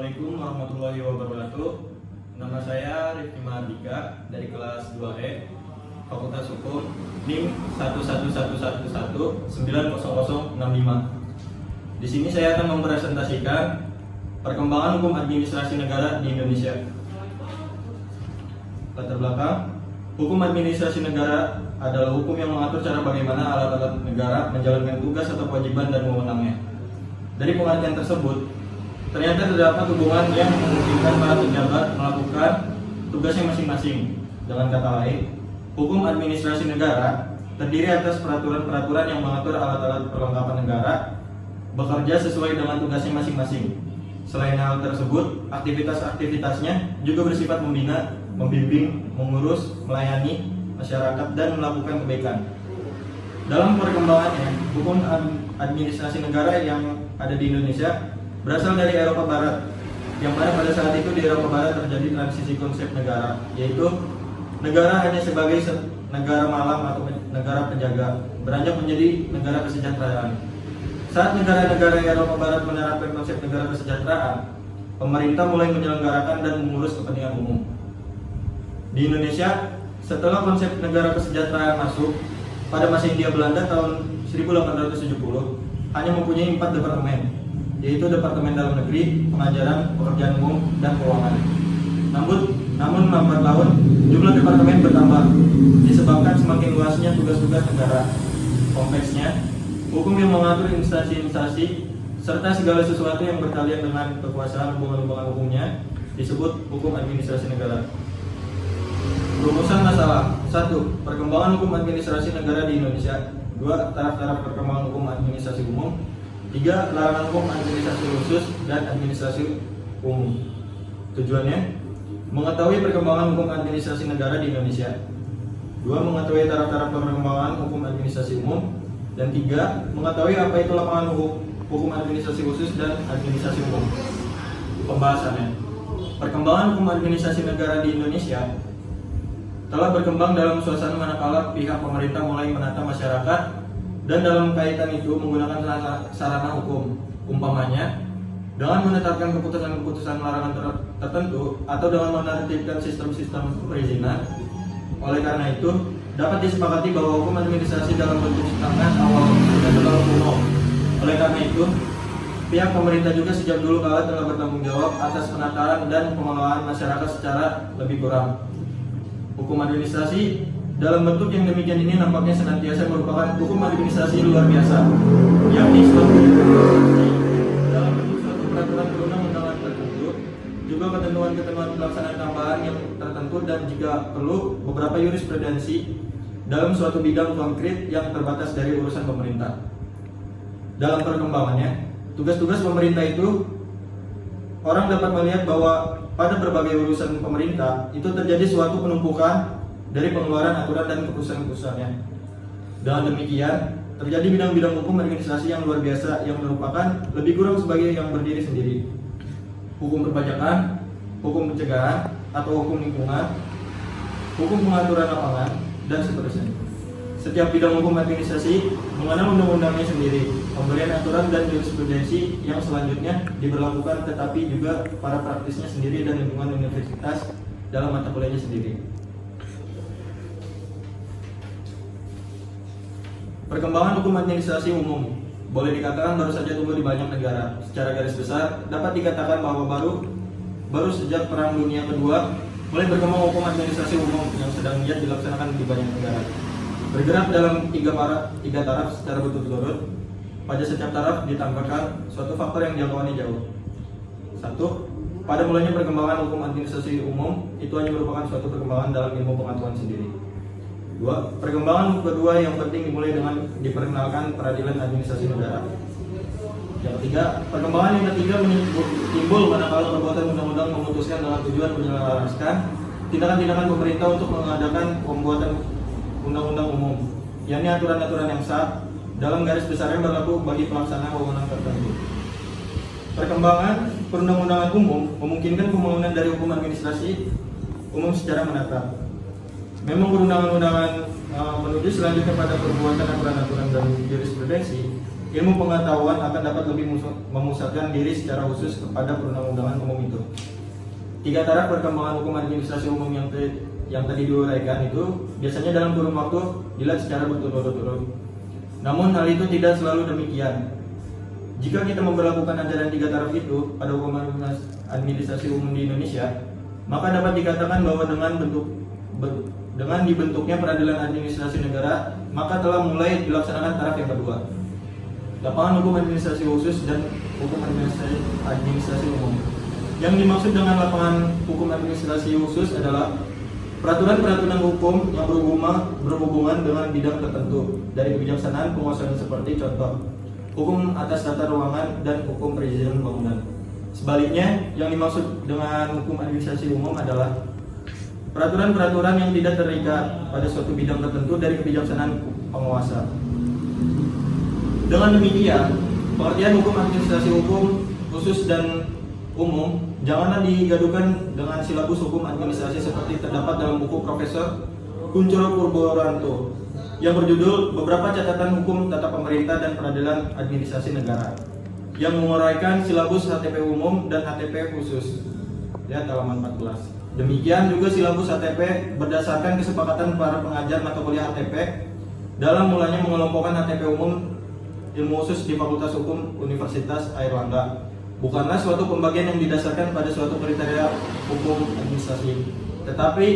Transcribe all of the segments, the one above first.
Assalamualaikum warahmatullahi wabarakatuh. Nama saya Rifki Mahardika dari kelas 2E Fakultas Hukum NIM 11111900065. Di sini saya akan mempresentasikan perkembangan hukum administrasi negara di Indonesia. Latar belakang, hukum administrasi negara adalah hukum yang mengatur cara bagaimana alat-alat negara menjalankan tugas atau kewajiban dan wewenangnya. Dari pengertian tersebut, ternyata terdapat hubungan yang memungkinkan para pejabat melakukan tugasnya masing-masing. Dengan kata lain, hukum administrasi negara terdiri atas peraturan-peraturan yang mengatur alat-alat perlengkapan negara bekerja sesuai dengan tugasnya masing-masing. Selain hal tersebut, aktivitas-aktivitasnya juga bersifat membina, membimbing, mengurus, melayani masyarakat, dan melakukan kebaikan. Dalam perkembangannya, hukum administrasi negara yang ada di Indonesia berasal dari Eropa Barat, yang mana pada saat itu di Eropa Barat terjadi transisi konsep negara, yaitu negara hanya sebagai negara malam atau negara penjaga, beranjak menjadi negara kesejahteraan. Saat negara-negara Eropa Barat menerapkan konsep negara kesejahteraan, pemerintah mulai menyelenggarakan dan mengurus kepentingan umum. Di Indonesia, setelah konsep negara kesejahteraan masuk, pada masa Hindia Belanda tahun 1870 hanya mempunyai 4 departemen, yaitu Departemen Dalam Negeri, Pengajaran, Pekerjaan Umum, dan Keuangan. Namun lambat laun jumlah departemen bertambah disebabkan semakin luasnya tugas-tugas negara, kompleksnya hukum yang mengatur instansi-instansi serta segala sesuatu yang berkaitan dengan kekuasaan hubungan-hubungan hukumnya disebut hukum administrasi negara. Rumusan masalah: 1. Perkembangan hukum administrasi negara di Indonesia. 2. Taraf-taraf perkembangan hukum administrasi umum. 3. Larangan hukum administrasi khusus dan administrasi umum. Tujuannya mengetahui perkembangan hukum administrasi negara di Indonesia. 2. Mengetahui taraf-taraf perkembangan hukum administrasi umum. Dan 3. Mengetahui apa itu lapangan hukum administrasi khusus dan administrasi umum. Pembahasannya: perkembangan hukum administrasi negara di Indonesia telah berkembang dalam suasana manakala pihak pemerintah mulai menata masyarakat dan dalam kaitan itu menggunakan sarana hukum, umpamanya dengan menetapkan keputusan-keputusan larangan tertentu atau dengan menertibkan sistem-sistem perizinan. Oleh karena itu, dapat disepakati bahwa hukum administrasi dalam bentuk setengah awal tidak terlalu kuno. Oleh karena itu, pihak pemerintah juga sejak dulu kala telah bertanggung jawab atas penataan dan pengelolaan masyarakat secara lebih kurang. Hukum administrasi dalam bentuk yang demikian ini nampaknya senantiasa merupakan hukum administrasi luar biasa, yakni suatu dalam bentuk suatu peraturan perundang-undangan tertentu, juga ketentuan-ketentuan pelaksanaan tambahan yang tertentu, dan jika perlu beberapa jurisprudensi dalam suatu bidang konkret yang terbatas dari urusan pemerintah. Dalam perkembangannya, tugas-tugas pemerintah itu orang dapat melihat bahwa pada berbagai urusan pemerintah itu terjadi suatu penumpukan dari pengeluaran aturan dan keputusan-keputusannya. Dengan demikian, terjadi bidang-bidang hukum administrasi yang luar biasa yang merupakan lebih kurang sebagai yang berdiri sendiri. Hukum perpajakan, hukum pencegahan atau hukum lingkungan, hukum pengaturan lapangan, dan seterusnya. Setiap bidang hukum administrasi mengenal undang-undangnya sendiri, pemberian aturan dan jurisprudensi yang selanjutnya diberlakukan, tetapi juga para praktisnya sendiri dan lingkungan universitas dalam mata kuliahnya sendiri. Perkembangan hukum administrasi umum boleh dikatakan baru saja tumbuh di banyak negara. Secara garis besar dapat dikatakan bahwa baru sejak Perang Dunia Kedua mulai berkembang hukum administrasi umum yang sedang giat dilaksanakan di banyak negara. Bergerak dalam tiga taraf secara berturut-turut. Pada setiap taraf ditambahkan suatu faktor yang jangkauannya jauh. 1. Pada mulanya perkembangan hukum administrasi umum itu hanya merupakan suatu perkembangan dalam ilmu pengetahuan sendiri. 2. Perkembangan kedua yang penting dimulai dengan diperkenalkan peradilan administrasi negara. Yang ketiga, perkembangan yang ketiga timbul manakala perbuatan undang-undang memutuskan dengan tujuan menyelaraskan tindakan-tindakan pemerintah untuk mengadakan pembuatan undang-undang umum, yakni aturan-aturan yang sah dalam garis besarnya berlaku bagi pelaksanaan wewenang tertentu. Perkembangan perundang-undangan umum memungkinkan pembangunan dari hukum administrasi umum secara menata. Memang perundangan-undangan menuju selanjutnya pada perbuatan aturan-aturan dan jurisprudensi ilmu pengetahuan akan dapat lebih memusatkan diri secara khusus kepada perundang-undangan umum itu. 3 taraf perkembangan hukum administrasi umum yang tadi diuraikan itu biasanya dalam kurun waktu dilihat secara berturut-turut. Namun hal itu tidak selalu demikian. Jika kita memperlakukan ajaran 3 taraf itu pada hukum administrasi umum di Indonesia, maka dapat dikatakan bahwa dengan dibentuknya peradilan administrasi negara, maka telah mulai dilaksanakan taraf yang kedua, lapangan hukum administrasi khusus dan hukum administrasi umum. Yang dimaksud dengan lapangan hukum administrasi khusus adalah peraturan-peraturan hukum yang berhubungan dengan bidang tertentu dari kebijaksanaan penguasaan seperti contoh hukum atas tata ruangan dan hukum perizinan bangunan. Sebaliknya, yang dimaksud dengan hukum administrasi umum adalah peraturan-peraturan yang tidak terikat pada suatu bidang tertentu dari kebijaksanaan penguasa. Dengan demikian, pengertian hukum administrasi hukum khusus dan umum janganlah digadukan dengan silabus hukum administrasi seperti terdapat dalam buku Profesor Kuncoro Purboranto yang berjudul Beberapa Catatan Hukum Tata Pemerintah dan Peradilan Administrasi Negara, yang menguraikan silabus HTP umum dan HTP khusus. Lihat halaman 14. Demikian juga silabus HTP berdasarkan kesepakatan para pengajar mata kuliah HTP dalam mulanya mengelompokkan HTP umum ilmu khusus di Fakultas Hukum Universitas Airlangga. Bukanlah suatu pembagian yang didasarkan pada suatu kriteria hukum administrasi, tetapi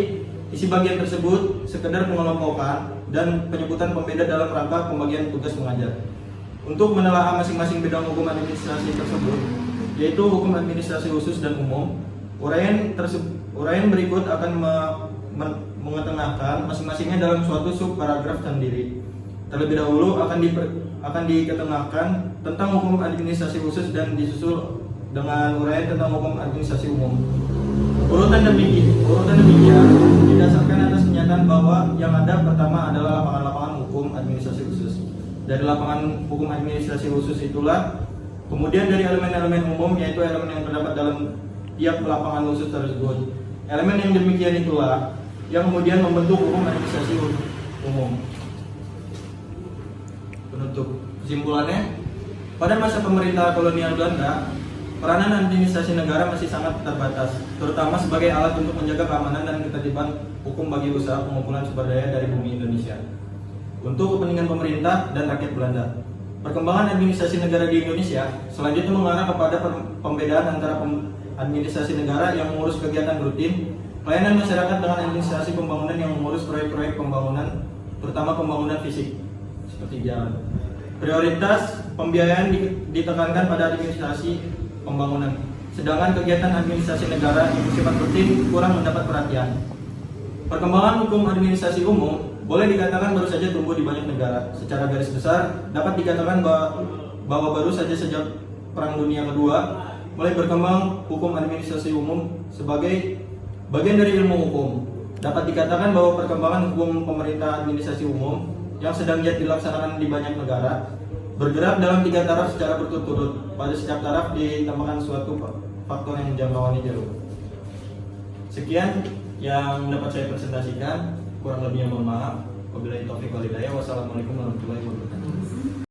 isi bagian tersebut sekedar pengelompokan dan penyebutan pembeda dalam rangka pembagian tugas mengajar. Untuk menelaah masing-masing bidang hukum administrasi tersebut, yaitu hukum administrasi khusus dan umum, uraian berikut akan mengetengahkan masing-masingnya dalam suatu subparagraf sendiri. Terlebih dahulu akan diketengahkan tentang hukum administrasi khusus dan disusul dengan uraian tentang hukum administrasi umum. Urutan demikian didasarkan atas kenyataan bahwa yang ada pertama adalah lapangan-lapangan hukum administrasi khusus. Dari lapangan hukum administrasi khusus itulah kemudian dari elemen-elemen umum, yaitu elemen yang terdapat dalam tiap lapangan khusus tersebut. Elemen yang demikian itulah yang kemudian membentuk hukum administrasi umum. Penutup. Kesimpulannya, pada masa pemerintah kolonial Belanda, peranan administrasi negara masih sangat terbatas, terutama sebagai alat untuk menjaga keamanan dan ketertiban hukum bagi usaha pengumpulan sumber daya dari bumi Indonesia untuk kepentingan pemerintah dan rakyat Belanda. Perkembangan administrasi negara di Indonesia selanjutnya mengarah kepada pembedaan antara administrasi negara yang mengurus kegiatan rutin, pelayanan masyarakat, dengan administrasi pembangunan yang mengurus proyek-proyek pembangunan, terutama pembangunan fisik seperti jalan. Prioritas pembiayaan ditekankan pada administrasi pembangunan, sedangkan kegiatan administrasi negara yang bersifat rutin kurang mendapat perhatian. Perkembangan hukum administrasi umum boleh dikatakan baru saja tumbuh di banyak negara. Secara garis besar dapat dikatakan bahwa baru saja sejak Perang Dunia Kedua mulai berkembang hukum administrasi umum sebagai bagian dari ilmu hukum. Dapat dikatakan bahwa perkembangan hukum pemerintah administrasi umum yang sedang giat dilaksanakan di banyak negara bergerak dalam 3 taraf secara berturut-turut. Pada setiap taraf ditambahkan suatu faktor yang menjangkauannya jauh. Sekian yang dapat saya presentasikan, kurang lebihnya mohon maaf. Wabillahi taufiq wal hidayah. Wassalamualaikum warahmatullahi wabarakatuh.